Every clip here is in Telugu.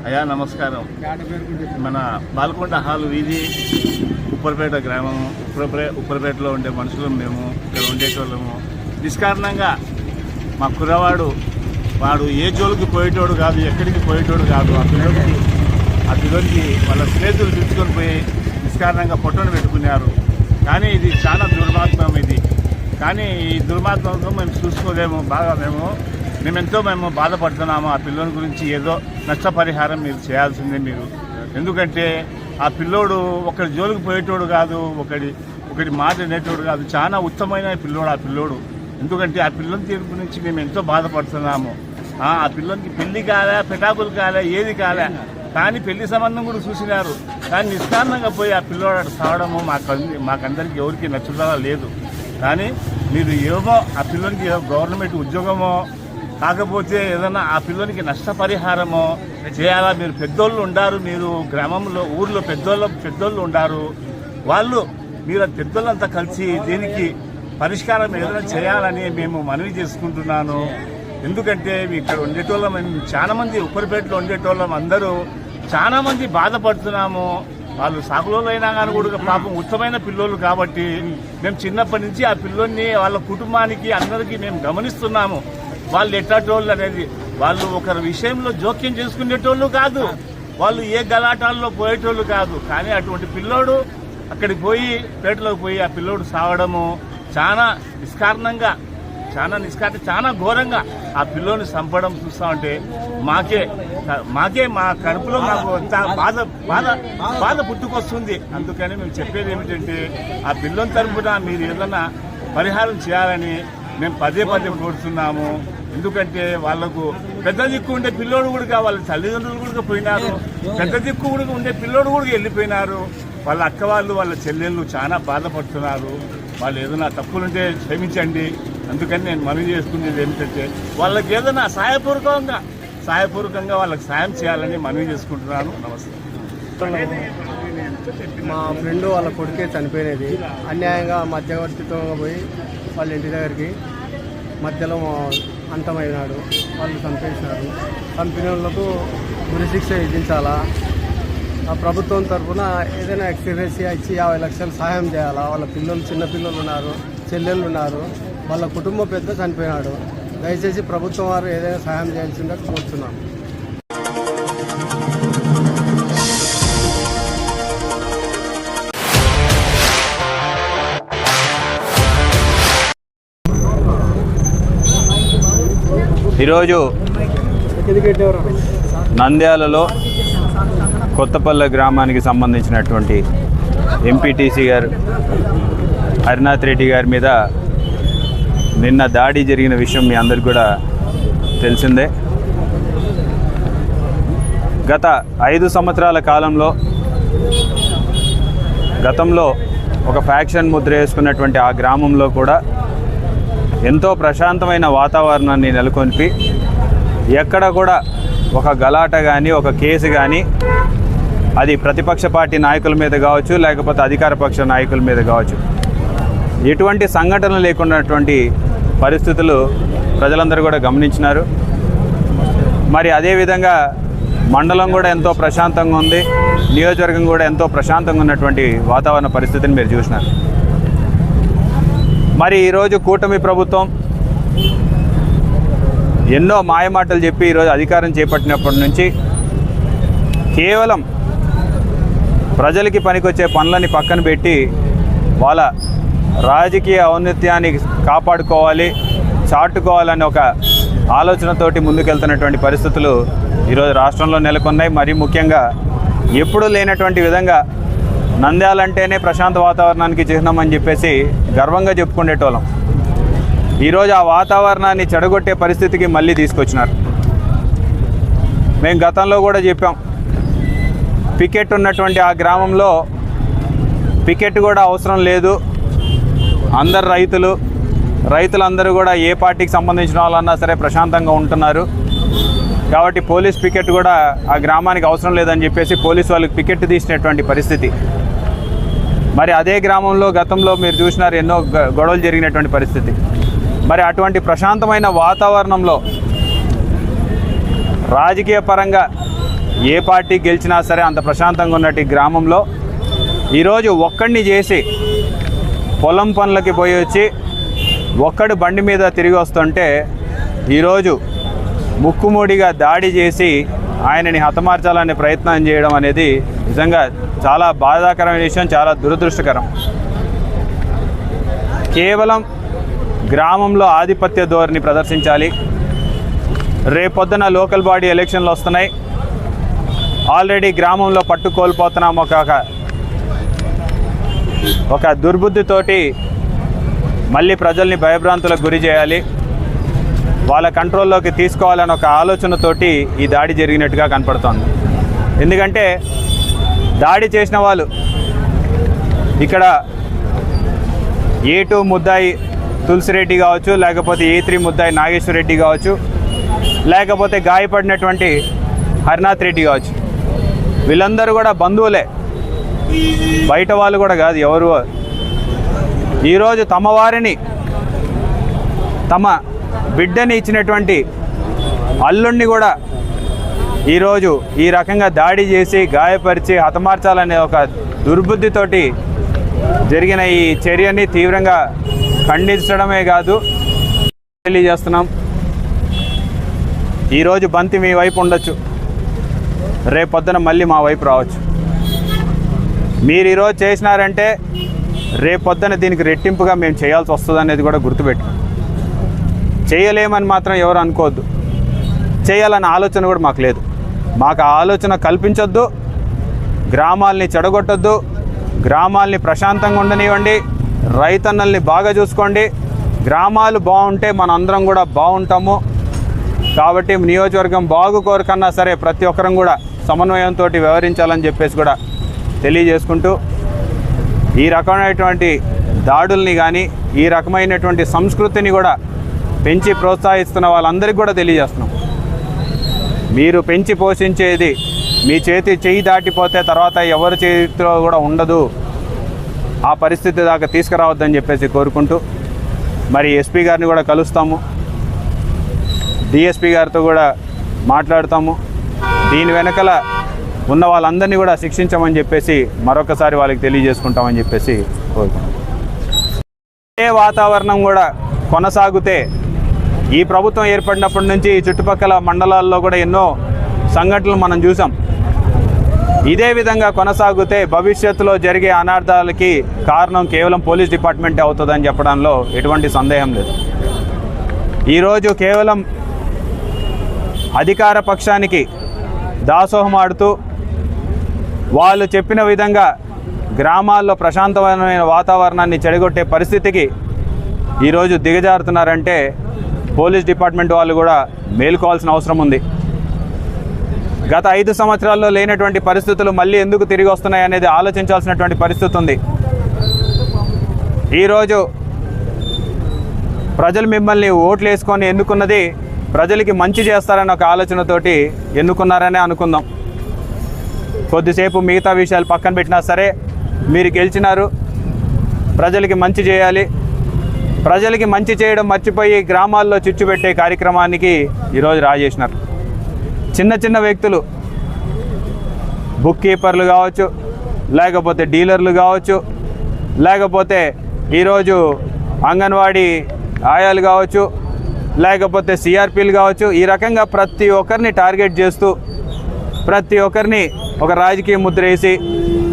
అయ్యా నమస్కారం. మన బాల్కొండ హాల్ వీధి ఉప్పరపేట గ్రామం, ఉప్పరపేటలో ఉండే మనుషులు మేము ఇక్కడ ఉండేటోళ్ళము. నిష్కారణంగా మా కుర్రవాడు వాడు ఏ జోలికి పోయేటోడు కాదు, ఎక్కడికి పోయేటోడు కాదు. ఆ పిల్లలకి వాళ్ళ స్నేహితులు తీసుకొని పోయి నిష్కారణంగా పొట్టను పెట్టుకున్నారు. కానీ ఇది చాలా దుర్మార్గం ఇది. కానీ ఈ దుర్మార్గంతో మేము చూసుకోలేము. బాగా మేము బాధపడుతున్నాము. ఆ పిల్లోని గురించి ఏదో నష్టపరిహారం మీరు చేయాల్సిందే మీరు. ఎందుకంటే ఆ పిల్లోడు ఒకటి జోలికి పోయేటోడు కాదు, ఒకటి మాట అనేటోడు కాదు. చాలా ఉత్తమమైన పిల్లోడు ఆ పిల్లోడు. ఎందుకంటే ఆ పిల్లోని తీరు గురించి మేము ఎంతో బాధపడుతున్నాము. ఆ పిల్లోనికి పెళ్లి కాలే, పెటాకులు కాలే, ఏది కాలే. కానీ పెళ్లి సంబంధం కూడా చూసినారు. కానీ నిష్కారణంగా పోయి ఆ పిల్లోడు సావడము మాకందరికీ ఎవరికి నచ్చుదా లేదు. కానీ మీరు ఏమో ఆ పిల్లోనికి గవర్నమెంట్ ఉద్యోగమో కాకపోతే ఏదన్నా ఆ పిల్లోనికి నష్టపరిహారమో చేయాలా. మీరు పెద్దోళ్ళు ఉండారు, మీరు గ్రామంలో ఊర్లో పెద్దోళ్ళు ఉండారు. మీరు పెద్దోళ్ళంతా కలిసి దీనికి పరిష్కారం ఏదైనా చేయాలని మేము మనవి చేసుకుంటున్నాను. ఎందుకంటే ఇక్కడ ఉండేటోళ్ళం చాలా మంది, ఉప్పరపేటలో ఉండేటోళ్ళం అందరూ చాలా మంది బాధపడుతున్నాము. వాళ్ళు సాగులోళ్ళు అయినా కానీ కూడా పాపం ఉత్తమైన పిల్లోళ్ళు కాబట్టి మేము చిన్నప్పటి నుంచి ఆ పిల్లోని వాళ్ళ కుటుంబానికి అందరికీ మేము గమనిస్తున్నాము. వాళ్ళు ఎట్లాటోళ్ళు అనేది వాళ్ళు ఒకరి విషయంలో జోక్యం చేసుకునేటోళ్ళు కాదు, వాళ్ళు ఏ గలాటాల్లో పోయేటోళ్ళు కాదు. కానీ అటువంటి పిల్లోడు అక్కడికి పోయి పేటలోకి పోయి ఆ పిల్లోడు సావడము చాలా నిష్కారణంగా, చాలా ఘోరంగా ఆ పిల్లోని చంపడం చూస్తా ఉంటే మాకే మా కడుపులో మాకు బాధ పుట్టుకొస్తుంది. అందుకని మేము చెప్పేది ఏమిటంటే ఆ పిల్లోని తరపున మీరు ఏదన్నా పరిహారం చేయాలని మేము పదే కోరుతున్నాము. ఎందుకంటే వాళ్లకు పెద్ద దిక్కు ఉండే పిల్లోడు కూడా వాళ్ళ తల్లిదండ్రులు కూడా పోయినారు, పెద్ద దిక్కు కూడా ఉండే పిల్లోడు కూడా వెళ్ళిపోయినారు. వాళ్ళ అక్క వాళ్ళు, వాళ్ళ చెల్లెళ్ళు చాలా బాధపడుతున్నారు. వాళ్ళు ఏదైనా తప్పులుంటే క్షమించండి. అందుకని నేను మనవి చేసుకునేది ఏమిటంటే వాళ్ళకి ఏదైనా సాయపూర్వకంగా వాళ్ళకి సాయం చేయాలని మనవి చేసుకుంటున్నాను. నమస్తే. మా ఫ్రెండ్ వాళ్ళ కొడుకే చనిపోయినది అన్యాయంగా మధ్యవర్తిత్వంగా పోయి వాళ్ళ ఇంటి దగ్గరికి మధ్యలో అంతమైనాడు. వాళ్ళు చంపేసినారు. చంపిన వాళ్ళకు ఉరిశిక్ష విధించాలా. ఆ ప్రభుత్వం తరఫున ఏదైనా ఎక్స్గ్రేషియా ఇచ్చి 50 లక్షలు సహాయం చేయాలా. వాళ్ళ చిన్నపిల్లలు ఉన్నారు, చెల్లెళ్ళు ఉన్నారు, వాళ్ళ కుటుంబ పెద్ద చనిపోయినాడు. దయచేసి ప్రభుత్వం వారు ఏదైనా సహాయం చేయాల్సిందిగా కోరుతున్నాను. ఈరోజు నంద్యాలలో కొత్తపల్లె గ్రామానికి సంబంధించినటువంటి ఎంపీటీసీ గారు హరినాథ్ రెడ్డి గారి మీద నిన్న దాడి జరిగిన విషయం మీ అందరికీ కూడా తెలిసిందే. గత 5 సంవత్సరాల కాలంలో గతంలో ఒక ఫ్యాక్షన్ ముద్ర వేసుకున్నటువంటి ఆ గ్రామంలో కూడా ఎంతో ప్రశాంతమైన వాతావరణాన్ని నెలకొల్పి ఎక్కడ కూడా ఒక గలాట కానీ, ఒక కేసు కానీ, అది ప్రతిపక్ష పార్టీ నాయకుల మీద కావచ్చు, లేకపోతే అధికార పక్ష నాయకుల మీద కావచ్చు, ఎటువంటి సంఘటనలు లేకున్నటువంటి పరిస్థితులు ప్రజలందరూ కూడా గమనించినారు. మరి అదేవిధంగా మండలం కూడా ఎంతో ప్రశాంతంగా ఉంది, నియోజకవర్గం కూడా ఎంతో ప్రశాంతంగా ఉన్నటువంటి వాతావరణ పరిస్థితిని మీరు చూసినారు. మరి ఈరోజు కూటమి ప్రభుత్వం ఎన్నో మాయమాటలు చెప్పి ఈరోజు అధికారం చేపట్టినప్పటి నుంచి కేవలం ప్రజలకి పనికొచ్చే పనులని పక్కన పెట్టి వాళ్ళ రాజకీయ ఔన్నత్యాన్ని కాపాడుకోవాలి, చాటుకోవాలని ఒక ఆలోచనతోటి ముందుకెళ్తున్నటువంటి పరిస్థితులు ఈరోజు రాష్ట్రంలో నెలకొన్నాయి. మరి ముఖ్యంగా ఎప్పుడూ లేనటువంటి విధంగా నంద్యాల అంటేనే ప్రశాంత వాతావరణానికి చిహ్నం అని చెప్పేసి గర్వంగా చెప్పుకునేటోళ్ళం. ఈరోజు ఆ వాతావరణాన్ని చెడగొట్టే పరిస్థితికి మళ్ళీ తీసుకొచ్చినారు. మేము గతంలో కూడా చెప్పాం, పికెట్ ఉన్నటువంటి ఆ గ్రామంలో పికెట్ కూడా అవసరం లేదు, అందరు రైతులందరూ కూడా ఏ పార్టీకి సంబంధించిన వాళ్ళన్నా సరే ప్రశాంతంగా ఉంటున్నారు కాబట్టి పోలీస్ పికెట్ కూడా ఆ గ్రామానికి అవసరం లేదని చెప్పేసి పోలీసు వాళ్ళకి పికెట్ తీసినటువంటి పరిస్థితి. మరి అదే గ్రామంలో గతంలో మీరు చూసినారు ఎన్నో గొడవలు జరిగినటువంటి పరిస్థితి. మరి అటువంటి ప్రశాంతమైన వాతావరణంలో రాజకీయ పరంగా ఏ పార్టీ గెలిచినా సరే అంత ప్రశాంతంగా ఉన్నట్టు గ్రామంలో ఈరోజు ఒక్కడిని చేసి పొలం పనులకి పోయి వచ్చి ఒక్కడు బండి మీద తిరిగి వస్తుంటే ఈరోజు ముక్కుమూడిగా దాడి చేసి ఆయనని హతమార్చాలనే ప్రయత్నం చేయడం అనేది నిజంగా చాలా బాధాకరమైన విషయం, చాలా దురదృష్టకరం. కేవలం గ్రామంలో ఆధిపత్య ధోరణి ప్రదర్శించాలి. రేపొద్దున లోకల్ బాడీ ఎలక్షన్లు వస్తున్నాయి. ఆల్రెడీ గ్రామంలో పట్టు కోల్పోతున్నాం ఒక దుర్బుద్ధితోటి మళ్ళీ ప్రజల్ని భయభ్రాంతులకు గురి చేయాలి, వాళ్ళ కంట్రోల్లోకి తీసుకోవాలని ఒక ఆలోచనతోటి ఈ దాడి జరిగినట్టుగా కనపడుతోంది. ఎందుకంటే దాడి చేసిన వాళ్ళు ఇక్కడ A2 ముద్దాయి తులసిరెడ్డి కావచ్చు, లేకపోతే A3 ముద్దాయి నాగేశ్వర రెడ్డి కావచ్చు, లేకపోతే గాయపడినటువంటి హరినాథ్ రెడ్డి కావచ్చు, వీళ్ళందరూ కూడా బంధువులే, బయట వాళ్ళు కూడా కాదు ఎవరు. ఈరోజు తమ వారిని, తమ బిడ్డని ఇచ్చినటువంటి అల్లుణ్ణి కూడా ఈరోజు ఈ రకంగా దాడి చేసి గాయపరిచి హతమార్చాలనే ఒక దుర్బుద్ధితోటి జరిగిన ఈ చర్యని తీవ్రంగా ఖండించడమే కాదు తెలియజేస్తున్నాం. ఈరోజు బంతి మీ వైపు ఉండొచ్చు, రేపొద్దున మళ్ళీ మా వైపు రావచ్చు. మీరు ఈరోజు చేసినారంటే రేపొద్దున దీనికి రెట్టింపుగా మేము చేయాల్సి వస్తుంది అనేది కూడా గుర్తుపెట్టు. చేయలేమని మాత్రం ఎవరు అనుకోవద్దు, చేయాలన్న ఆలోచన కూడా మాకు లేదు. మాకు ఆ ఆలోచన కల్పించొద్దు, గ్రామాల్ని చెడగొట్టొద్దు, గ్రామాల్ని ప్రశాంతంగా ఉండనివ్వండి, రైతన్నల్ని బాగా చూసుకోండి. గ్రామాలు బాగుంటే మనందరం కూడా బాగుంటాము. కాబట్టి నియోజకవర్గం బాగు కోరికన్నా సరే ప్రతి ఒక్కరం కూడా సమన్వయంతో వ్యవహరించాలని చెప్పేసి కూడా తెలియజేసుకుంటూ, ఈ రకమైనటువంటి దాడుల్ని కానీ ఈ రకమైనటువంటి సంస్కృతిని కూడా పెంచి ప్రోత్సహిస్తున్న వాళ్ళందరికీ కూడా తెలియజేస్తున్నాం, మీరు పెంచి పోషించేది మీ చెయ్యి దాటిపోతే తర్వాత ఎవరి చేతిలో కూడా ఉండదు, ఆ పరిస్థితి దాకా తీసుకురావద్దని చెప్పేసి కోరుకుంటూ, మరి ఎస్పీ గారిని కూడా కలుస్తాము, డిఎస్పీ గారితో కూడా మాట్లాడతాము. దీని వెనకల ఉన్న వాళ్ళందరినీ కూడా శిక్షించమని చెప్పేసి మరొకసారి వాళ్ళకి తెలియజేసుకుంటామని చెప్పేసి కోరుకుంటాం. ఏ వాతావరణం కూడా కొనసాగితే ఈ ప్రభుత్వం ఏర్పడినప్పటి నుంచి ఈ చుట్టుపక్కల మండలాల్లో కూడా ఎన్నో సంఘటనలు మనం చూసాం. ఇదే విధంగా కొనసాగితే భవిష్యత్తులో జరిగే అనార్థాలకి కారణం కేవలం పోలీస్ డిపార్ట్మెంటే అవుతుందని చెప్పడంలో ఎటువంటి సందేహం లేదు. ఈరోజు కేవలం అధికార పక్షానికి దాసోహం ఆడుతూ వాళ్ళు చెప్పిన విధంగా గ్రామాల్లో ప్రశాంతమైన వాతావరణాన్ని చెడగొట్టే పరిస్థితికి ఈరోజు దిగజారుతున్నారంటే పోలీస్ డిపార్ట్మెంట్ వాళ్ళు కూడా మేలుకోవాల్సిన అవసరం ఉంది. గత 5 సంవత్సరాల్లో లేనటువంటి పరిస్థితులు మళ్ళీ ఎందుకు తిరిగి వస్తున్నాయి అనేది ఆలోచించాల్సినటువంటి పరిస్థితి ఉంది. ఈరోజు ప్రజలు మిమ్మల్ని ఓట్లు వేసుకొని ఎన్నుకున్నది ప్రజలకి మంచి చేస్తారని ఒక ఆలోచనతోటి ఎన్నుకున్నారనే అనుకుందాం. కొద్దిసేపు మిగతా విషయాలు పక్కన పెట్టినా సరే మీరు గెలిచినారు, ప్రజలకి మంచి చేయాలి, ప్రజలకి మంచి చేయడం మర్చిపోయి గ్రామాల్లో చిచ్చు పెట్టే కార్యక్రమానికి ఈరోజు రాజేసినారు. చిన్న చిన్న వ్యక్తులు, బుక్ కీపర్లు కావచ్చు, లేకపోతే డీలర్లు కావచ్చు, లేకపోతే ఈరోజు అంగన్వాడీ ఆయాలు కావచ్చు, లేకపోతే సిఆర్పీలు కావచ్చు, ఈ రకంగా ప్రతి ఒక్కరిని టార్గెట్ చేస్తూ ప్రతి ఒక్కరిని ఒక రాజకీయ ముద్ర వేసి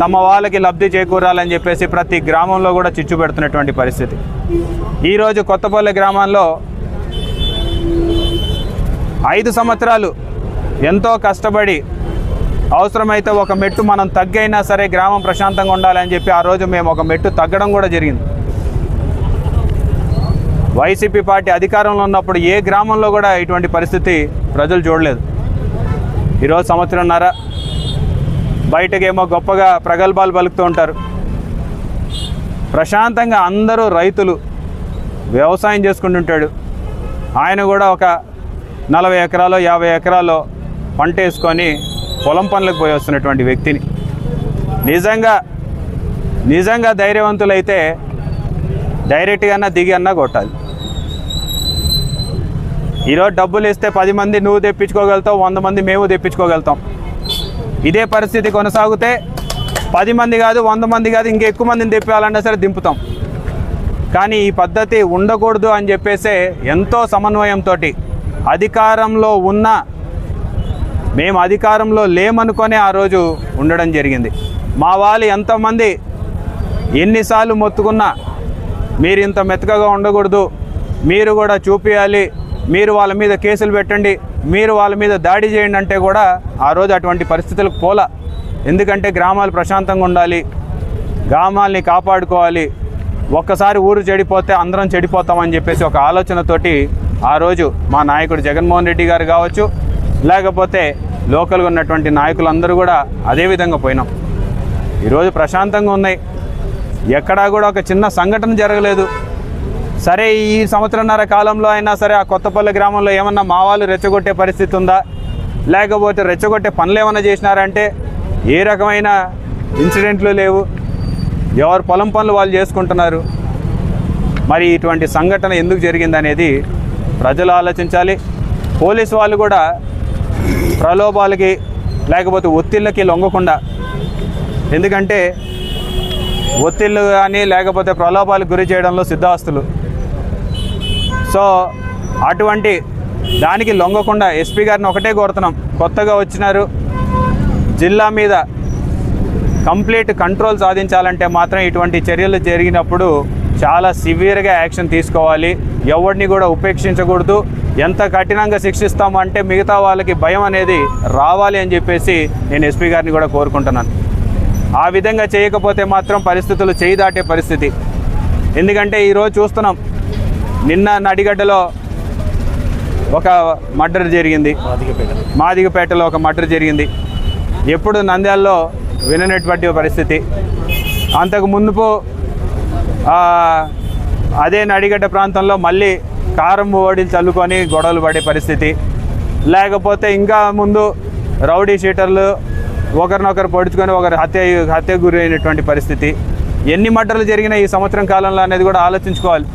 తమ వాళ్ళకి లబ్ధి చేకూరాలని చెప్పేసి ప్రతి గ్రామంలో కూడా చిచ్చు పెడుతున్నటువంటి పరిస్థితి. ఈరోజు కొత్తపల్లి గ్రామంలో 5 సంవత్సరాలు ఎంతో కష్టపడి అవసరమైతే ఒక మెట్టు మనం తగ్గైనా సరే గ్రామం ప్రశాంతంగా ఉండాలని చెప్పి ఆ రోజు మేము ఒక మెట్టు తగ్గడం కూడా జరిగింది. వైసీపీ పార్టీ అధికారంలో ఉన్నప్పుడు ఏ గ్రామంలో కూడా ఇటువంటి పరిస్థితి ప్రజలు చూడలేదు. ఈరోజు సంవత్సరంన్నర బయటకేమో గొప్పగా ప్రగల్భాలు పలుకుతూ ఉంటారు. ప్రశాంతంగా అందరూ రైతులు వ్యవసాయం చేసుకుంటుంటాడు. ఆయన కూడా ఒక 40 ఎకరాలు 50 ఎకరాల్లో పంట వేసుకొని పొలం పనులకు పోయి వస్తున్నటువంటి వ్యక్తిని నిజంగా ధైర్యవంతులైతే డైరెక్ట్గా దిగి అన్నా కొట్టాలి. ఈరోజు డబ్బులు ఇస్తే 10 మంది నువ్వు తెప్పించుకోగలుగుతావు, 100 మంది మేము తెప్పించుకోగలుగుతాం. ఇదే పరిస్థితి కొనసాగితే 10 మంది కాదు 100 మంది కాదు ఇంకా ఎక్కువ మందిని తెప్పాలన్నా సరే దింపుతాం. కానీ ఈ పద్ధతి ఉండకూడదు అని చెప్పేసే ఎంతో సమన్వయంతో అధికారంలో ఉన్న మేము అధికారంలో లేమనుకొనే ఆ రోజు ఉండడం జరిగింది. మా వాళ్ళు ఎంతమంది ఎన్నిసార్లు మొత్తుకున్నా మీరు ఇంత మెత్తగా ఉండకూడదు, మీరు కూడా చూపించాలి, మీరు వాళ్ళ మీద కేసులు పెట్టండి, మీరు వాళ్ళ మీద దాడి చేయండి అంటే కూడా ఆ రోజు అటువంటి పరిస్థితులకు పోలా. ఎందుకంటే గ్రామాలు ప్రశాంతంగా ఉండాలి, గ్రామాల్ని కాపాడుకోవాలి, ఒక్కసారి ఊరు చెడిపోతే అందరం చెడిపోతామని చెప్పేసి ఒక ఆలోచనతోటి ఆ రోజు మా నాయకుడు జగన్మోహన్ రెడ్డి గారు కావచ్చు, లేకపోతే లోకల్గా ఉన్నటువంటి నాయకులందరూ కూడా అదే విధంగా పోయినాం. ఈరోజు ప్రశాంతంగా ఉన్నాయి, ఎక్కడా కూడా ఒక చిన్న సంఘటన జరగలేదు. సరే ఈ సంవత్సరంన్నర కాలంలో అయినా సరే ఆ కొత్తపల్లి గ్రామంలో ఏమన్నా మా వాళ్ళు రెచ్చగొట్టే పరిస్థితి ఉందా, లేకపోతే రెచ్చగొట్టే పనులు ఏమన్నా చేసినారంటే ఏ రకమైన ఇన్సిడెంట్లు లేవు. ఎవరు పొలం పనులు వాళ్ళు చేసుకుంటున్నారు. మరి ఇటువంటి సంఘటన ఎందుకు జరిగిందనేది ప్రజలు ఆలోచించాలి. పోలీసు వాళ్ళు కూడా ప్రలోభాలకి లేకపోతే ఒత్తిళ్ళకి లొంగకుండా, ఎందుకంటే ఒత్తిళ్ళు కానీ లేకపోతే ప్రలోభాలకు గురి చేయడంలో సిద్ధాస్తులు. సో అటువంటి దానికి లొంగకుండా ఎస్పీ గారిని ఒకటే కోరుతున్నాం, కొత్తగా వచ్చినారు, జిల్లా మీద కంప్లీట్ కంట్రోల్ సాధించాలంటే మాత్రం ఇటువంటి చర్యలు జరిగినప్పుడు చాలా సివియర్గా యాక్షన్ తీసుకోవాలి. ఎవరిని కూడా ఉపేక్షించకూడదు. ఎంత కఠినంగా శిక్షిస్తామంటే మిగతా వాళ్ళకి భయం అనేది రావాలి అని చెప్పేసి నేను ఎస్పీ గారిని కూడా కోరుకుంటున్నాను. ఆ విధంగా చేయకపోతే మాత్రం పరిస్థితులు చేయి దాటే పరిస్థితి. ఎందుకంటే ఈరోజు చూస్తున్నాం, నిన్న నడిగడ్డలో ఒక మర్డర్ జరిగింది, మాదిగపేటలో ఒక మర్డర్ జరిగింది. ఎప్పుడు నంద్యాలలో విననటువంటి పరిస్థితి. అంతకు మునుపు అదే నడిగడ్డ ప్రాంతంలో మళ్ళీ కారం ఓడిలు చల్లుకొని గొడవలు పడే పరిస్థితి. లేకపోతే ఇంకా ముందు రౌడీ షీటర్లు ఒకరినొకరు పొడుచుకొని ఒకరు హత్య గురి అయినటువంటి పరిస్థితి. ఎన్ని మర్డర్లు జరిగినా ఈ సంవత్సరం కాలంలో అనేది కూడా ఆలోచించుకోవాలి.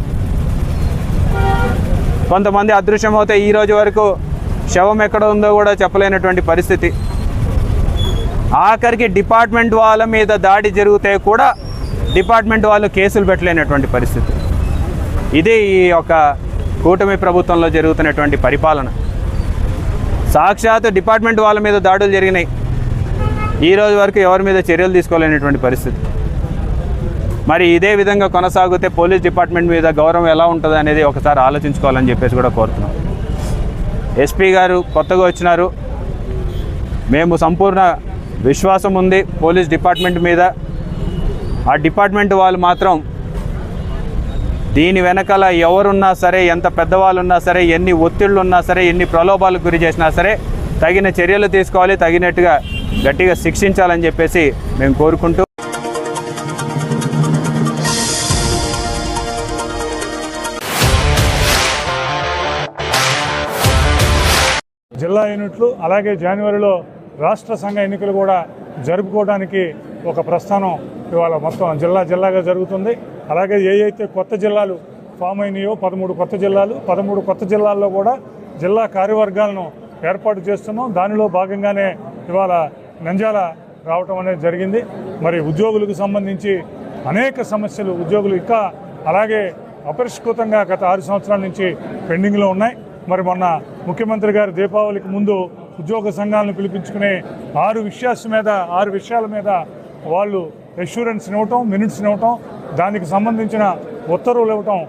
కొంతమంది అదృశ్యమవుతే ఈ రోజు వరకు శవం ఎక్కడ ఉందో కూడా చెప్పలేనటువంటి పరిస్థితి. ఆఖరికి డిపార్ట్మెంట్ వాళ్ళ మీద దాడి జరిగితే కూడా డిపార్ట్మెంట్ వాళ్ళు కేసులు పెట్టలేనటువంటి పరిస్థితి. ఇది ఈ యొక్క కూటమి ప్రభుత్వంలో జరుగుతున్నటువంటి పరిపాలన. సాక్షాత్ డిపార్ట్మెంట్ వాళ్ళ మీద దాడులు జరిగినాయి, ఈ రోజు వరకు ఎవరి మీద చర్యలు తీసుకోలేనటువంటి పరిస్థితి. మరి ఇదే విధంగా కొనసాగితే పోలీస్ డిపార్ట్మెంట్ మీద గౌరవం ఎలా ఉంటుంది అనేది ఒకసారి ఆలోచించుకోవాలని చెప్పేసి కూడా కోరుతున్నాం. ఎస్పీ గారు కొత్తగా వచ్చినారు, మేము సంపూర్ణ విశ్వాసం ఉంది పోలీస్ డిపార్ట్మెంట్ మీద. ఆ డిపార్ట్మెంట్ వాళ్ళు మాత్రం దీని వెనకాల ఎవరున్నా సరే, ఎంత పెద్దవాళ్ళు ఉన్నా సరే, ఎన్ని ఒత్తిళ్ళు ఉన్నా సరే, ఎన్ని ప్రలోభాలకు గురి చేసినా సరే తగిన చర్యలు తీసుకోవాలి, తగినట్టుగా గట్టిగా శిక్షించాలని చెప్పేసి మేము కోరుకుంటూ జిల్లా యూనిట్లు అలాగే జనవరిలో రాష్ట్ర సంఘ ఎన్నికలు కూడా జరుపుకోవడానికి ఒక ప్రస్థానం ఇవాళ మొత్తం జిల్లాగా జరుగుతుంది. అలాగే అయితే కొత్త జిల్లాలు ఫామ్ అయినాయో 13 కొత్త జిల్లాలు, 13 కొత్త జిల్లాల్లో కూడా జిల్లా కార్యవర్గాలను ఏర్పాటు చేస్తున్నాం. దానిలో భాగంగానే ఇవాళ నంద్యాల రావటం అనేది జరిగింది. మరి ఉద్యోగులకు సంబంధించి అనేక సమస్యలు ఉద్యోగులు ఇంకా అలాగే అపరిష్కృతంగా గత 6 సంవత్సరాల నుంచి పెండింగ్లో ఉన్నాయి. మరి మొన్న ముఖ్యమంత్రి గారు దీపావళికి ముందు ఉద్యోగ సంఘాలను పిలిపించుకుని 6 విషయాల మీద వాళ్ళు అష్యూరెన్స్ ఇవ్వటం, మినిట్స్ ఇవ్వటం, దానికి సంబంధించిన ఉత్తర్వులు ఇవ్వటం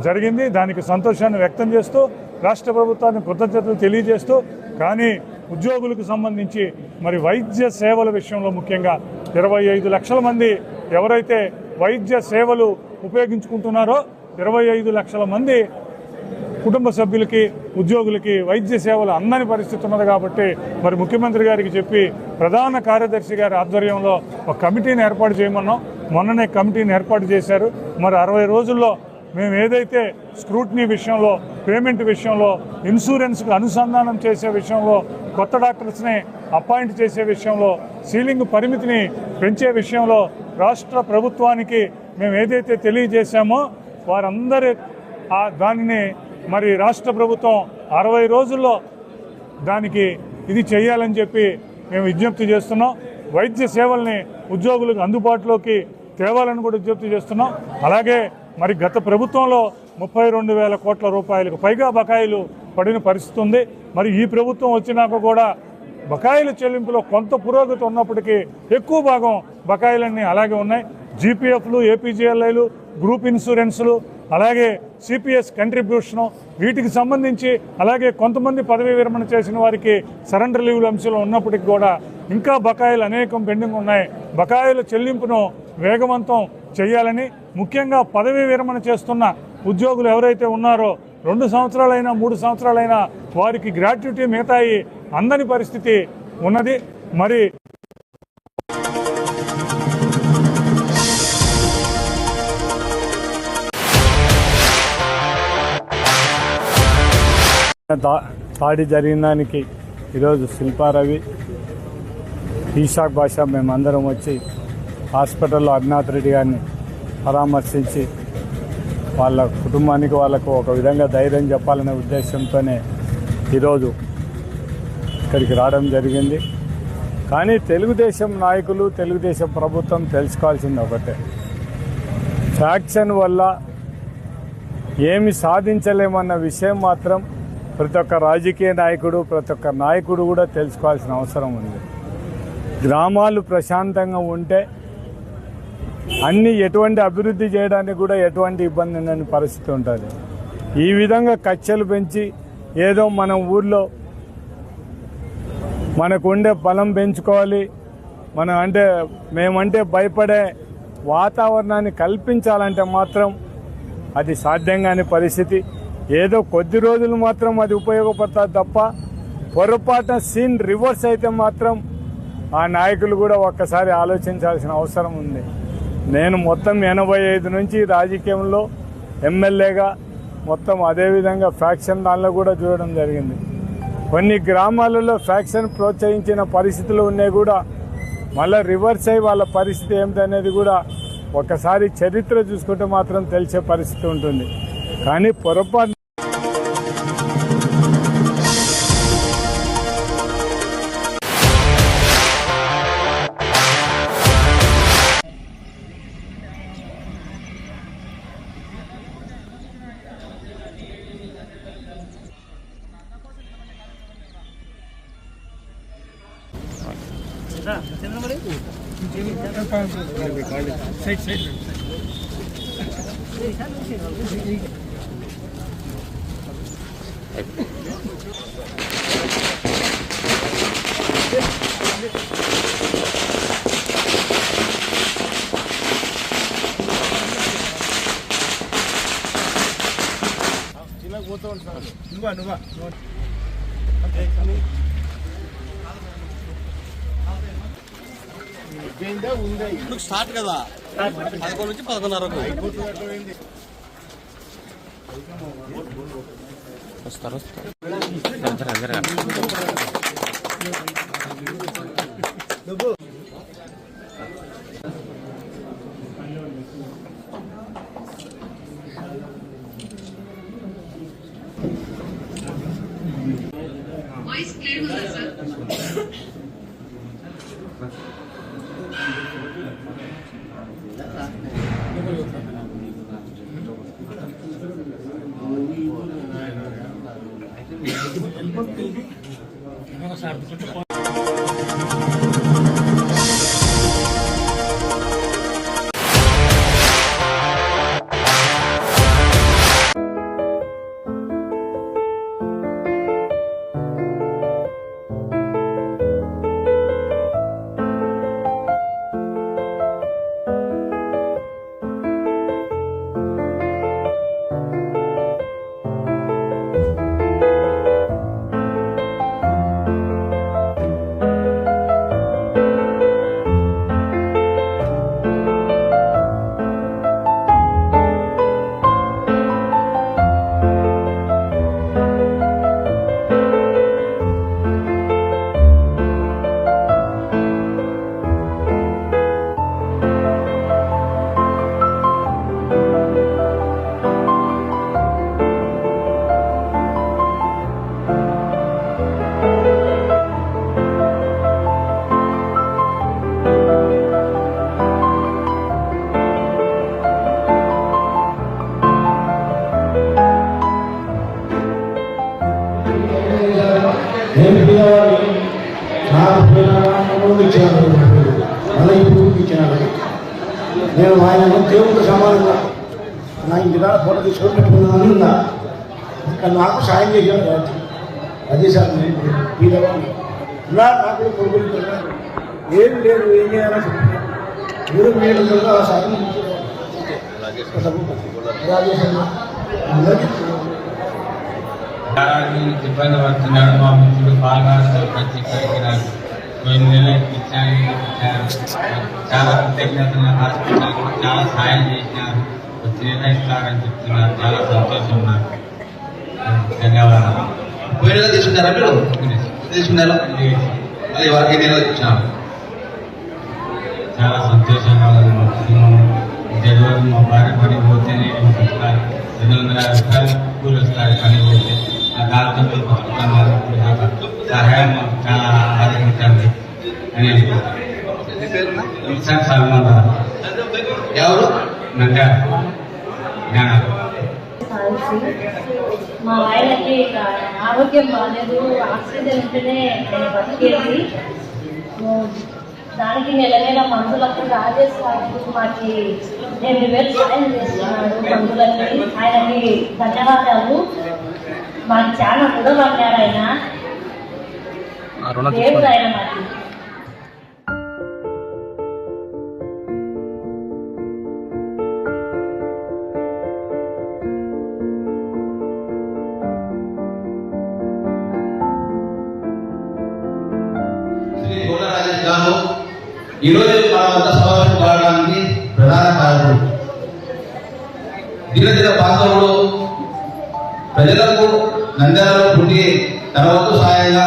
జరిగింది. దానికి సంతోషాన్ని వ్యక్తం చేస్తూ రాష్ట్ర ప్రభుత్వానికి కృతజ్ఞతలు తెలియజేస్తూ, కానీ ఉద్యోగులకు సంబంధించి మరి వైద్య సేవల విషయంలో ముఖ్యంగా 25 లక్షల మంది ఎవరైతే వైద్య సేవలు ఉపయోగించుకుంటున్నారో 25 లక్షల మంది కుటుంబ సభ్యులకి, ఉద్యోగులకి వైద్య సేవలు అందని పరిస్థితి ఉన్నది. కాబట్టి మరి ముఖ్యమంత్రి గారికి చెప్పి ప్రధాన కార్యదర్శి గారి ఆధ్వర్యంలో ఒక కమిటీని ఏర్పాటు చేయమన్నాం. మొన్ననే కమిటీని ఏర్పాటు చేశారు. మరి 60 రోజుల్లో మేము ఏదైతే స్క్రూటినీ విషయంలో, పేమెంట్ విషయంలో, ఇన్సూరెన్స్కు అనుసంధానం చేసే విషయంలో, కొత్త డాక్టర్స్ని అపాయింట్ చేసే విషయంలో, సీలింగ్ పరిమితిని పెంచే విషయంలో రాష్ట్ర ప్రభుత్వానికి మేము ఏదైతే తెలియజేశామో వారందరి దానిని మరి రాష్ట్ర ప్రభుత్వం 60 రోజుల్లో దానికి ఇది చేయాలని చెప్పి మేము విజ్ఞప్తి చేస్తున్నాం. వైద్య సేవల్ని ఉద్యోగులకు అందుబాటులోకి తేవాలని కూడా విజ్ఞప్తి చేస్తున్నాం. అలాగే మరి గత ప్రభుత్వంలో 32,000 కోట్ల రూపాయలకు పైగా బకాయిలు పడిన పరిస్థితి ఉంది. మరి ఈ ప్రభుత్వం వచ్చినాక కూడా బకాయిల చెల్లింపులో కొంత పురోగతి ఉన్నప్పటికీ ఎక్కువ భాగం బకాయిలన్నీ అలాగే ఉన్నాయి. జీపీఎఫ్లు, ఏపీజీఎల్ఐలు, గ్రూప్ ఇన్సూరెన్సులు, అలాగే సిపిఎస్ కంట్రిబ్యూషను, వీటికి సంబంధించి అలాగే కొంతమంది పదవీ విరమణ చేసిన వారికి సరెండర్ లీవ్ల అంశంలో ఉన్నప్పటికీ కూడా ఇంకా బకాయిలు అనేకం పెండింగ్ ఉన్నాయి. బకాయిల చెల్లింపును వేగవంతం చేయాలని, ముఖ్యంగా పదవీ విరమణ చేస్తున్న ఉద్యోగులు ఎవరైతే ఉన్నారో 2 సంవత్సరాలైనా 3 సంవత్సరాలైనా వారికి గ్రాట్యుటీ మిగతాయి అందని పరిస్థితి ఉన్నది. మరి దాడి జరిగిన దానికి ఈరోజు శిల్పారవి, ఈషాక్ భాష మేమందరం వచ్చి హాస్పిటల్లో అవినాథ్ రెడ్డి గారిని పరామర్శించి వాళ్ళ కుటుంబానికి వాళ్ళకు ఒక విధంగా ధైర్యం చెప్పాలనే ఉద్దేశంతోనే ఈరోజు ఇక్కడికి రావడం జరిగింది. కానీ తెలుగుదేశం నాయకులు, తెలుగుదేశం ప్రభుత్వం తెలుసుకోవాల్సింది ఒకటే, ఫ్యాక్షన్ వల్ల ఏమి సాధించలేమన్న విషయం మాత్రం ప్రతి ఒక్క రాజకీయ నాయకుడు, ప్రతి ఒక్క నాయకుడు కూడా తెలుసుకోవాల్సిన అవసరం ఉంది. గ్రామాలు ప్రశాంతంగా ఉంటే ఎటువంటి అభివృద్ధి చేయడానికి కూడా ఎటువంటి ఇబ్బంది లేని పరిస్థితి ఉంటుంది. ఈ విధంగా కక్షలు పెంచి ఏదో మన ఊర్లో మనకు ఉండే బలం పెంచుకోవాలి, మేమంటే భయపడే వాతావరణాన్ని కల్పించాలంటే మాత్రం అది సాధ్యం కాని పరిస్థితి. ఏదో కొద్ది రోజులు మాత్రం అది ఉపయోగపడుతుంది తప్ప పొరపాటున సీన్ రివర్స్ అయితే మాత్రం ఆ నాయకులు కూడా ఒక్కసారి ఆలోచించాల్సిన అవసరం ఉంది. నేను మొత్తం 85 నుంచి రాజకీయంలో ఎమ్మెల్యేగా మొత్తం అదేవిధంగా ఫ్యాక్షన్ దానిలో కూడా చూడడం జరిగింది. కొన్ని గ్రామాలలో ఫ్యాక్షన్ ప్రోత్సహించిన పరిస్థితులు ఉన్నాయి కూడా మళ్ళీ రివర్స్ అయ్యి వాళ్ళ పరిస్థితి ఏమిటనేది కూడా ఒకసారి చరిత్ర చూసుకుంటే మాత్రం తెలిసే పరిస్థితి ఉంటుంది. కానీ పొరపాటు స్టార్ట్ కదా 11 నుంచి 11:30 వస్తారు. వాయిస్ క్లియర్ ఉందా సార్? నేను పిల్లవాడిని నాకు పిల్లలు ఇచ్చినాను, మళ్ళీ ఇప్పుడు ఇచ్చినాను. నేను ఆయన దేవుడితో సమానంగా నా ఇంటిగా ఫోటో తీసుకొని పెట్టుకున్నాను ఉన్నా. కానీ నాకు సాయం చేశాను కాబట్టి అదే సార్ నేను పిల్లవాడిని ఉన్నా. నాకు కొడుకులు ఏం లేదు, ఏం చేయాలని మీరు మీరు సాయం రాజేష్ అందరికీ చాలా ఇబ్బంది పడుతున్నాడు. మా మిత్రుడు పాల్గొనారు, ప్రతి పరికరాలు 9 నెలలు ఇచ్చాను. చాలా కృతజ్ఞతలు. హాస్పిటల్ చాలా సాయం చేసినారు. వచ్చి ఇస్తారని చెప్తున్నారు. చాలా సంతోషం నాకు. ధన్యవాదాలు. పోయిన తీసుకున్నారా మీరు? తీసుకున్నారా? మళ్ళీ వారికి నెలలు ఇచ్చినారు. చాలా సంతోషంగా ఉంది. మా కుటుంబం జగన్ మా భార్య పని పోతేనే వస్తారు. 200 రూపాయలు కూలి వస్తారు పని పోతే. ఆ దాంతో మీరు బతుకుతున్నారు. సహాయం మాకు చాలా ఆదరించండి అని ఇన్సాన్ సల్మాన్ ఎవరు? నంద్యాల జ్ఞాన. మా ఆయనకి ఆరోగ్యం బాగాలేదు. ఆక్సిజన్ ఉంటేనే బతికేది. దానికి నెల మందులకు రాజేష్ గారు మాకు 2,000 సాయం చేస్తున్నాడు మందులకి. ఆయనకి ధన్యవాదాలు. మాకు చాలా రుణపడ్డాడు ఆయన. దేవుడు ఆయన మాకు. శ్రీ గోడ రాజేష్ గారు ఈరోజు మన వద్ద సమావేశం కావడానికి ప్రధాన కారణం దినదిన బాంధవుడు ప్రజలకు నంద్యాలలో పుట్టి తన వంతు సాయంగా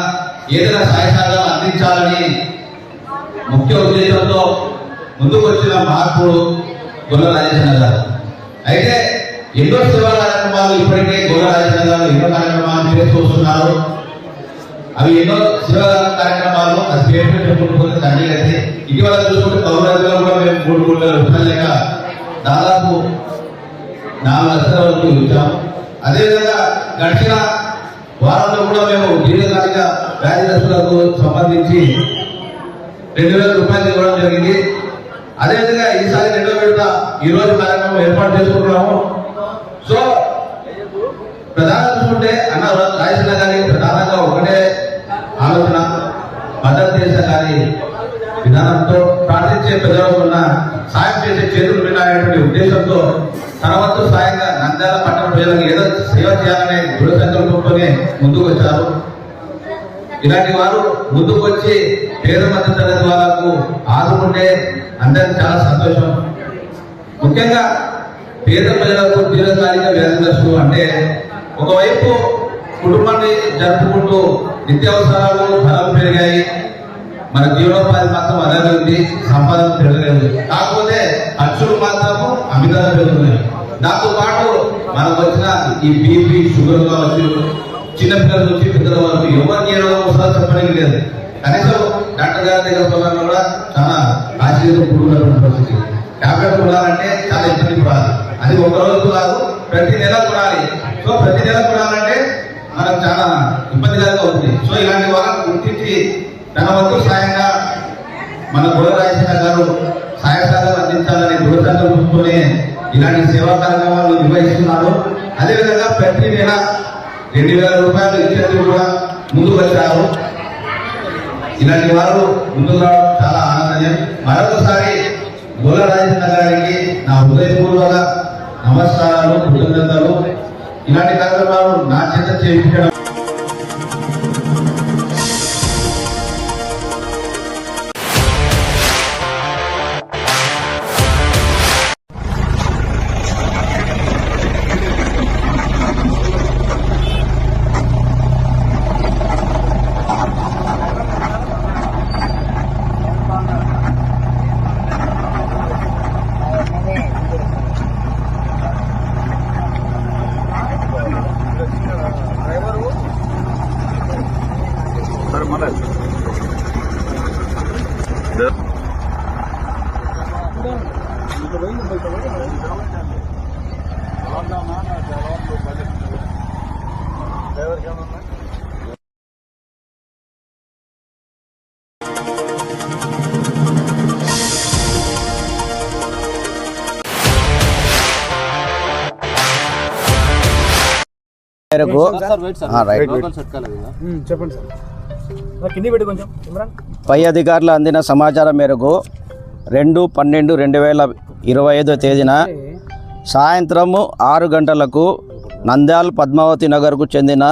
ఏదైనా సహాయ సహకారం అందించాలని ముఖ్య ఉద్దేశంతో ముందుకు వచ్చిన మహాత్ముడు గొల్ల రాజేశ్వర గారు. అయితే ఎన్నో సేవా కార్యక్రమాలు ఇప్పటికే గొల్ల రాజేశ్వర గారు ఎన్నో కార్యక్రమాలు చేస్తూ వస్తున్నారు. అవి ఎన్నో సేవా కార్యక్రమాలు అది పేరు చెప్పుకుంటున్న తండ్రి అయితే ఇటీవల చూసుకుంటే పౌరులలో కూడా మేము 3,000 రూపాయలు లేక దాదాపు 4 లక్షల వరకు ఇచ్చాము. అదేవిధంగా గడిచిన వారంలో కూడా మేము దీర్ఘకాలిక వ్యాధిగ్రస్తులకు సంబంధించి 2,000 రూపాయలు ఇవ్వడం జరిగింది. అదేవిధంగా ఈసారి 2వ విడత ఈ రోజు కార్యక్రమం ఏర్పాటు చేసుకుంటున్నాము. సో ప్రధానంగా చూసుకుంటే అన్న రాజేశ్వర గారి ప్రధానంగా ఒకటే ఆలోచన, మదర్ తెరెసా గారి విధానంతో ప్రార్థించే ప్రజలకు ఉన్న సాయం చేసే చేతులు వినాలనేటువంటి ఉద్దేశంతో తన వంతు సాయంగా నంద్యాల పట్టణ ప్రజలకు ఏదో సేవ చేయాలనే దృఢ సంకల్పంతోనే ముందుకు వచ్చారు. ఇలాంటి వారు ముందుకు వచ్చి పేద మధ్య తరగతి వాళ్ళకు ఆదుకుంటే అందరికి చాలా సంతోషం. ముఖ్యంగా పేద ప్రజలకు దీర్ఘకాలిక వ్యాధిగ్రస్తులు అంటే ఒకవైపు కుటుంబాన్ని జరుపుకుంటూ నిత్యావసరాలు ధరలు పెరిగాయి, మన జీవనోపాధి మాత్రం అలాగే ఉంది, సంపాదన పెరగలేదు. కాకపోతే ఖర్చులు మాత్రము అమితంగా పెరుగుతున్నాయి. దాంతో పాటు మనకు వచ్చిన ఈ బీపీ షుగర్ కావచ్చు, చిన్నపిల్లల నుంచి పెద్దల వరకు ఎవరికి ఏ రోగం వస్తుందో చెప్పడానికి లేదు. కనీసం డాక్టర్ గారి దగ్గర పోవాలన్నా కూడా చాలా ఆశ్చర్యంతో కూడుకున్నటువంటి పరిస్థితి. టాబ్లెట్ కొనాలంటే చాలా ఇబ్బంది పడాలి. అది ఒక రోజు కాదు, ప్రతి నెల కొనాలి. సో ప్రతి నెల కొనాలంటే మనకు చాలా ఇబ్బందికరంగా ఉంది. సో ఇలాంటి వాళ్ళని గుర్తించి తన వంతు సాయంగా మన గోడ రాజశేఖర్ గారు సహాయ సహకారాలు అందించాలని దృఢంగా చూసుకొని ఇలాంటి సేవా కార్యక్రమాలు నిర్వహిస్తున్నారు. అదేవిధంగా ప్రతి నెల 2,000 రూపాయలు ఇచ్చేందుకు కూడా ముందుకు వచ్చారు. ఇలాంటి వారు ముందుకు రావడం చాలా ఆనందనీయం. మరొకసారి గోల రాజేంద్ర గారికి నా హృదయపూర్వక నమస్కారాలు, కృతజ్ఞతలు. ఇలాంటి కార్యక్రమాలు నా చేత చేయించడం పై అధికారులు అందిన సమాచారం మేరకు 2/12/2025 తేదీన సాయంత్రం 6 గంటలకు నంద్యాల పద్మావతి నగర్కు చెందిన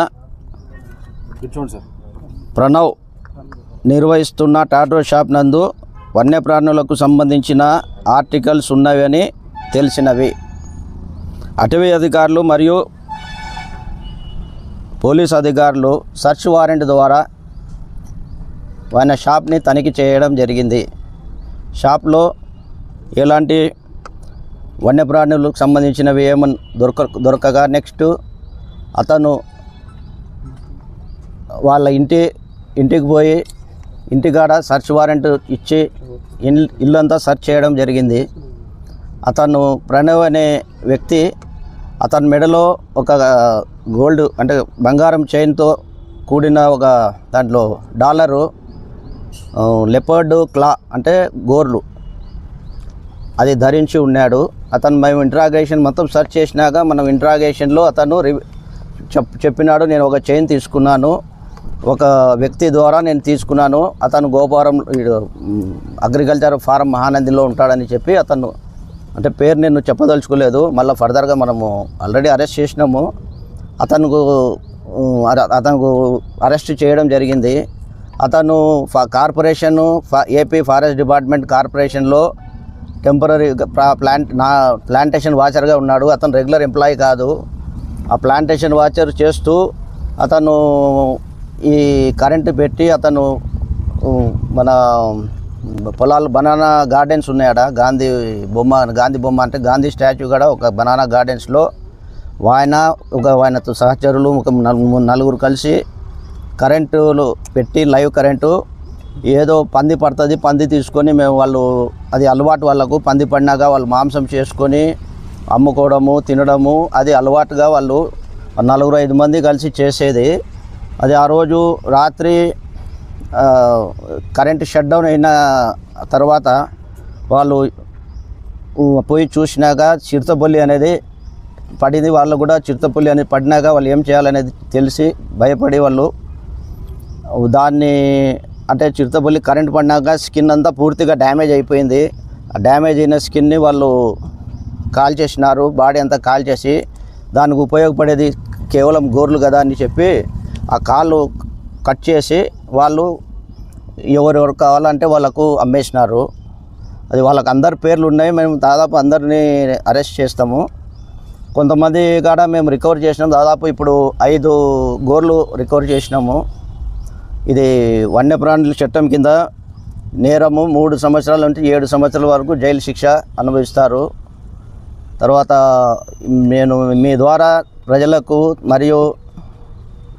ప్రణవ్ నిర్వహిస్తున్న టాటో షాప్ నందు వన్యప్రాణులకు సంబంధించిన ఆర్టికల్స్ ఉన్నవని తెలిసినవి. అటవీ అధికారులు మరియు పోలీస్ అధికారులు సెర్చ్ వారెంట్ ద్వారా ఆయన షాప్ని తనిఖీ చేయడం జరిగింది. షాప్లో ఎలాంటి వన్యప్రాణులకు సంబంధించినవి ఏమని దొరకగా నెక్స్ట్ అతను వాళ్ళ ఇంటికి పోయి ఇంటికాడ సెర్చ్ వారెంట్ ఇచ్చి ఇల్లంతా సెర్చ్ చేయడం జరిగింది. అతను ప్రణవ్ అనే వ్యక్తి అతని మెడలో ఒక గోల్డ్ అంటే బంగారం చైన్తో కూడిన ఒక దాంట్లో డాలరు, లెపర్డ్ క్లా అంటే గోర్లు అది ధరించి ఉన్నాడు. అతను మేము ఇంట్రాగేషన్ మొత్తం సెర్చ్ చేసినాక మనం ఇంట్రాగేషన్లో అతను చెప్పినాడు, నేను ఒక చైన్ తీసుకున్నాను, ఒక వ్యక్తి ద్వారా నేను తీసుకున్నాను, అతను గోపారం అగ్రికల్చర్ ఫారం మహానందిలో ఉంటాడని చెప్పి అతను అంటే పేరు నేను చెప్పదలుచుకోలేదు. మళ్ళీ ఫర్దర్గా మనము ఆల్రెడీ అరెస్ట్ చేసినాము. అతనుకు అరెస్ట్ చేయడం జరిగింది. అతను కార్పొరేషను ఏపీ ఫారెస్ట్ డిపార్ట్మెంట్ కార్పొరేషన్లో టెంపరీ ప్లాంటేషన్ వాచర్గా ఉన్నాడు. అతను రెగ్యులర్ ఎంప్లాయీ కాదు. ఆ ప్లాంటేషన్ వాచర్ చేస్తూ అతను ఈ కరెంటు పెట్టి అతను మన పొలాలు బనానా గార్డెన్స్ ఉన్నాయట, గాంధీ బొమ్మ అంటే గాంధీ స్టాచ్యూ కూడా ఒక బనానా గార్డెన్స్లో ఆయనతో సహచరులు ఒక 4 కలిసి కరెంటులు పెట్టి లైవ్ కరెంటు ఏదో పంది పడుతుంది, పంది తీసుకొని మేము వాళ్ళు అది అలవాటు వాళ్ళకు, పంది పడినాక వాళ్ళు మాంసం చేసుకొని అమ్ముకోవడము తినడము అది అలవాటుగా వాళ్ళు 4-5 మంది కలిసి చేసేది. అది ఆ రోజు రాత్రి కరెంటు షట్ డౌన్ అయిన తర్వాత వాళ్ళు పోయి చూసినాక చిరుతపులి అనేది పడింది. వాళ్ళు కూడా చిరుతపులి అనేది పడినాక వాళ్ళు ఏం చేయాలనేది తెలిసి భయపడి వాళ్ళు దాన్ని అంటే చిరుతపులి కరెంట్ పడినాక స్కిన్ అంతా పూర్తిగా డ్యామేజ్ అయిపోయింది. ఆ డ్యామేజ్ అయిన స్కిన్ని వాళ్ళు కాల్ చేసినారు, బాడీ అంతా కాల్ చేసి దానికి ఉపయోగపడేది కేవలం గోర్లు కదా అని చెప్పి ఆ కాళ్ళు కట్ చేసి వాళ్ళు ఎవరెవరు కావాలంటే వాళ్ళకు అమ్మేసినారు. అది వాళ్ళకి అందరి పేర్లు ఉన్నాయి. మేము దాదాపు అందరినీ అరెస్ట్ చేస్తాము. కొంతమంది కాడ మేము రికవర్ చేసినాం. దాదాపు ఇప్పుడు 5 గోర్లు రికవర్ చేసినాము. ఇది వన్యప్రాణుల చట్టం కింద నేరము 3 సంవత్సరాల నుంచి 7 సంవత్సరాల వరకు జైలు శిక్ష అనుభవిస్తారు. తర్వాత నేను మీ ద్వారా ప్రజలకు మరియు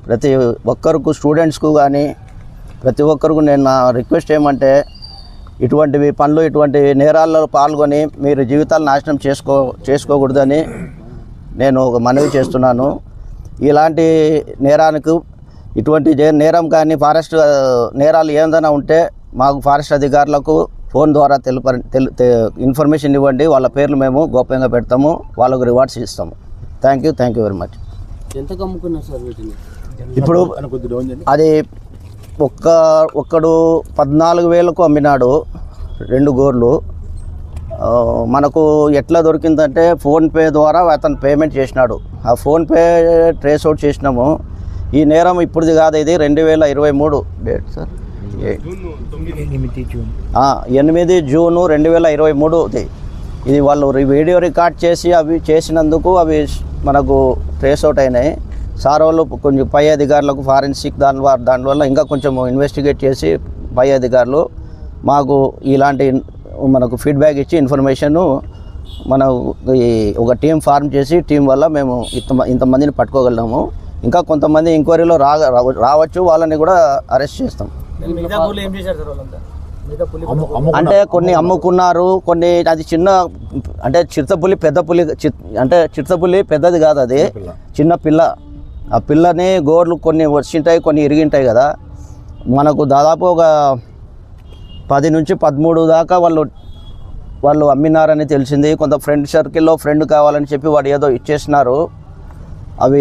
ప్రతి ఒక్కరికి స్టూడెంట్స్కు కానీ ప్రతి ఒక్కరికి నేను నా రిక్వెస్ట్ ఏమంటే ఇటువంటివి పనులు ఇటువంటి నేరాల్లో పాల్గొని మీరు జీవితాలు నాశనం చేసుకోకూడదని నేను ఒక మనవి చేస్తున్నాను. ఇలాంటి నేరానికి ఇటువంటి నేరం కానీ ఫారెస్ట్ నేరాలు ఏదైనా ఉంటే మాకు ఫారెస్ట్ అధికారులకు ఫోన్ ద్వారా ఇన్ఫర్మేషన్ ఇవ్వండి. వాళ్ళ పేర్లు మేము గోప్యంగా పెడతాము, వాళ్ళకు రివార్డ్స్ ఇస్తాము. Thank you very much. ఎంత అమ్ముకున్నారు సార్ వీటిని? ఇప్పుడు అది ఒక్కడు 14,000కు అమ్మినాడు 2 గోర్లు. మనకు ఎట్లా దొరికిందంటే ఫోన్పే ద్వారా అతను పేమెంట్ చేసినాడు. ఆ ఫోన్పే ట్రేస్ అవుట్ చేసినాము. ఈ నేరం ఇప్పుడుది కాదు, ఇది 2023 డేట్ సార్, 8 జూన్ 2023. ఇది వాళ్ళు వీడియో రికార్డ్ చేసి అవి చేసినందుకు అవి మనకు ట్రేస్ అవుట్ అయినాయి. సార్ వాళ్ళు కొంచెం పై అధికారులకు ఫారెన్సిక్ దానివల్ల ఇంకా కొంచెం ఇన్వెస్టిగేట్ చేసి పై అధికారులు మాకు ఇలాంటి మనకు ఫీడ్బ్యాక్ ఇచ్చి ఇన్ఫర్మేషన్ ఒక టీం ఫార్మ్ చేసి టీం వల్ల మేము ఇంతమందిని పట్టుకోగలిగాము. ఇంకా కొంతమంది ఎంక్వైరీలో రావచ్చు, వాళ్ళని కూడా అరెస్ట్ చేస్తాం. అంటే కొన్ని అమ్ముకున్నారు, కొన్ని అది చిన్న అంటే చిరుతపులి పెద్ద పులి అంటే చిరుతపులి పెద్దది కాదు, అది చిన్న పిల్ల. ఆ పిల్లని గోర్లు కొన్ని వచ్చింటాయి, కొన్ని ఇరిగింటాయి కదా. మనకు దాదాపు ఒక 10 నుంచి 13 దాకా వాళ్ళు అమ్మినారని తెలిసింది. కొంత ఫ్రెండ్ సర్కిల్లో ఫ్రెండ్ కావాలని చెప్పి వాడు ఏదో ఇచ్చేసినారు. అవి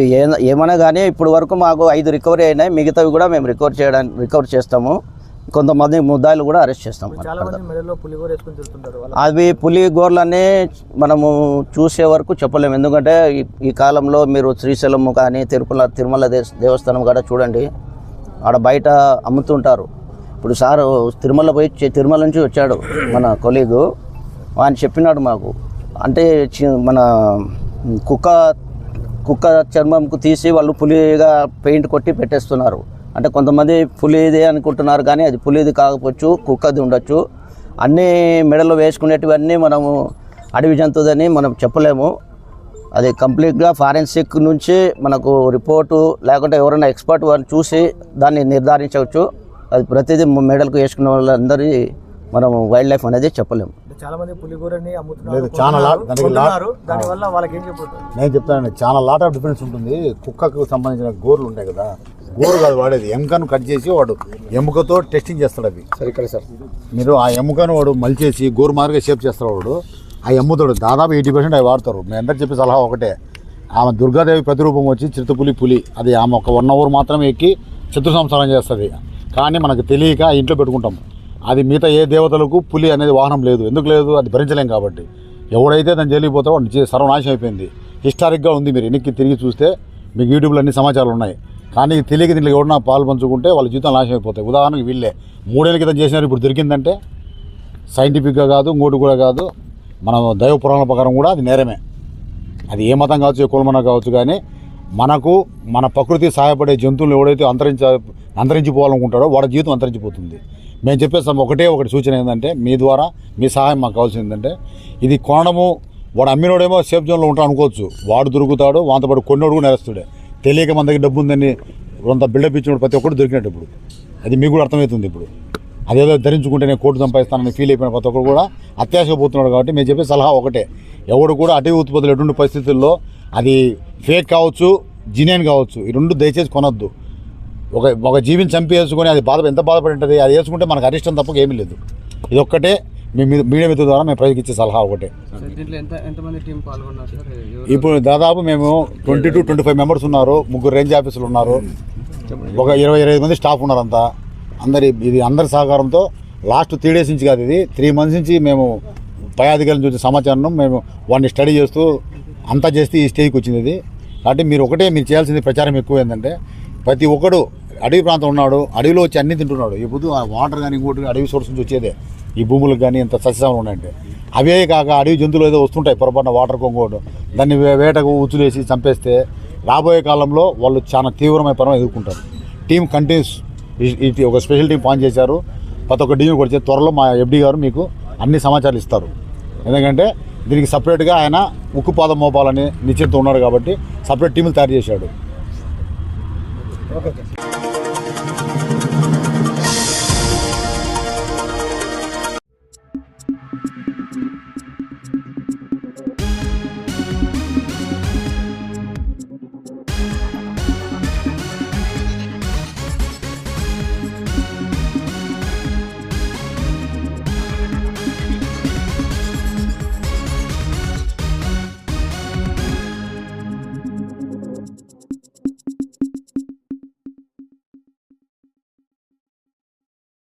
ఏమైనా కానీ ఇప్పుడు వరకు మాకు 5 రికవరీ అయినాయి. మిగతావి కూడా మేము రికవర్ చేస్తాము. కొంతమంది ముద్దాయిలు కూడా అరెస్ట్ చేస్తాము. అవి పులి గోర్లనే మనము చూసే వరకు చెప్పలేము. ఎందుకంటే ఈ కాలంలో మీరు శ్రీశైలం కానీ తిరుమల దేవస్థానం కూడా చూడండి, ఆడ బయట అమ్ముతుంటారు. ఇప్పుడు సారు తిరుమల నుంచి వచ్చాడు మన కొలీగు, ఆయన చెప్పినాడు మాకు. అంటే మన కుక్క చర్మంకు తీసి వాళ్ళు పులిగా పెయింట్ కొట్టి పెట్టేస్తున్నారు. అంటే కొంతమంది పులిది అనుకుంటున్నారు, కానీ అది పులిది కాకపోవచ్చు, కుక్కది ఉండొచ్చు. అన్నీ మెడలో వేసుకునేటివన్నీ మనము అడవి జంతువుదని మనం చెప్పలేము. అది కంప్లీట్గా ఫారెన్సిక్ నుంచి మనకు రిపోర్టు లేకుంటే ఎవరైనా ఎక్స్పర్ట్ వారిని చూసి దాన్ని నిర్ధారించవచ్చు. అది ప్రతిదీ మెడలకు వేసుకునే వాళ్ళందరి మనము వైల్డ్ లైఫ్ అనేది చెప్పలేము. చాలా మంది పులిగూరని లేదు, చాలా దానివల్ల వాళ్ళకి ఏం చెప్పారు? నేను చెప్తానండి, చాలా లాట్ ఆఫ్ డిఫరెన్స్ ఉంటుంది. కుక్కకు సంబంధించిన గోర్లు ఉంటాయి కదా, గోరు కాదు వాడేది, ఎముకను కట్ చేసి వాడు ఎముకతో టెస్టింగ్ చేస్తాడు. అవి సరే ఇక్కడ సార్ మీరు ఆ ఎముకను వాడు మలిచేసి గోరు మాదిరిగా షేప్ చేస్తాడు వాడు. ఆ ఎమ్ముతాడు దాదాపు 80% అవి వాడతారు. మేము అందరికి చెప్పే సలహా ఒకటే, ఆమె దుర్గాదేవి ప్రతిరూపం వచ్చి చిరుతపులి అది ఆమె ఒక 1 అవర్ మాత్రమే ఎక్కి చతుర్ సంసారం చేస్తుంది. కానీ మనకు తెలియక ఇంట్లో పెట్టుకుంటాం. అది మిగతా ఏ దేవతలకు పులి అనేది వాహనం లేదు. ఎందుకు లేదు? అది భరించలేం కాబట్టి. ఎవడైతే దాన్ని జరిగిపోతాడో వాడు సర్వనాశనం అయిపోయింది. హిస్టారిక్గా ఉంది, మీరు వెనక్కి తిరిగి చూస్తే మీకు యూట్యూబ్లో అన్ని సమాచారాలు ఉన్నాయి. కానీ తెలియక దీంట్లో ఎవడన్నా పాలు పంచుకుంటే వాళ్ళ జీవితం నాశనం అయిపోతాయి. ఉదాహరణకు వీళ్ళే 3 ఏళ్ళ క్రితం చేసినారు, ఇప్పుడు దొరికిందంటే సైంటిఫిక్గా కాదు, ఇంకోటి కూడా కాదు, మన దైవ పురాణాల ప్రకారం కూడా అది నేరమే. అది ఏ మతం కావచ్చు, ఏ కులమన కావచ్చు. కానీ మనకు మన ప్రకృతి సహాయపడే జంతువులు ఎవడైతే అంతరించిపోవాలనుకుంటాడో వాడి జీవితం అంతరించిపోతుంది. మేము చెప్పేస్తాం ఒకటి సూచన ఏంటంటే, మీ ద్వారా మీ సహాయం మాకు కావాల్సింది ఏంటంటే, ఇది కొనడము వాడు అమ్మినోడేమో సేఫ్ జోన్లో ఉంటాడు అనుకోవచ్చు, వాడు దొరుకుతాడు, వాంతపాటు కొన్నోడు కూడా నేరస్తుడే. తెలియక మన దగ్గర డబ్బు ఉందని కొంత బిల్డప్ ఇచ్చినప్పుడు ప్రతి ఒక్కరు దొరికినట్టు. ఇప్పుడు అది మీకు కూడా అర్థమవుతుంది. ఇప్పుడు అదేదో ధరించుకుంటే నేను కోర్టు సంపాదిస్తానని ఫీల్ అయిపోయిన ప్రతి ఒక్కరు కూడా అత్యాశగా పోతున్నాడు. కాబట్టి మేము చెప్పే సలహా ఒకటే, ఎవడు కూడా అటవీ ఉత్పత్తులు ఎటువంటి పరిస్థితుల్లో అది ఫేక్ కావచ్చు, జినియన్ కావచ్చు, ఈ 2 దయచేసి కొనొద్దు. ఒక జీవిని చంపి వేసుకొని అది ఎంత బాధపడి ఉంటుంది, అది వేసుకుంటే మనకు అరిష్టం తప్పక ఏమీ లేదు. ఇది ఒక్కటే మీడియా మిత్రుల ద్వారా మేము ప్రజలకు ఇచ్చే సలహా ఒకటే. ఇప్పుడు దాదాపు మేము 20 to 25 మెంబర్స్ ఉన్నారు, 3 రేంజ్ ఆఫీసులు ఉన్నారు, ఒక 20-25 మంది స్టాఫ్ ఉన్నారు. అంతా అందరి సహకారంతో లాస్ట్ 3 days నుంచి కాదు, ఇది 3 months నుంచి మేము పై అధికారులను చూసే సమాచారం మేము వాడిని స్టడీ చేస్తూ అంతా చేస్తే ఈ స్టేజ్కి వచ్చింది ఇది. కాబట్టి మీరు చేయాల్సింది ప్రచారం ఎక్కువ ఏంటంటే, ప్రతి ఒక్కడు అడవి ప్రాంతం ఉన్నాడు, అడవిలో వచ్చి అన్నీ తింటున్నాడు. ఇప్పుడు ఆ వాటర్ కానీ ఇంకోటి అడవి సోర్స్ నుంచి వచ్చేదే ఈ భూములకు కానీ ఇంత సస్యశామలు ఉన్నాయంటే. అవే కాక అడవి జంతువులు ఏదో వస్తుంటాయి పొరపాటున వాటర్ కొంగోడు, దాన్ని వేటకు ఉచ్చులేసి చంపేస్తే రాబోయే కాలంలో వాళ్ళు చాలా తీవ్రమైన పరం ఎదుర్కొంటారు. టీం కంటిన్యూస్ ఒక స్పెషల్ టీం పాన్ చేశారు, ప్రతి ఒక్క టీం కొడితే త్వరలో మా FD గారు మీకు అన్ని సమాచారాలు ఇస్తారు. ఎందుకంటే దీనికి సపరేట్గా ఆయన ఉక్కుపాదం మోపాలని నిశ్చయంతో ఉన్నాడు కాబట్టి సపరేట్ టీములు తయారు చేశాడు.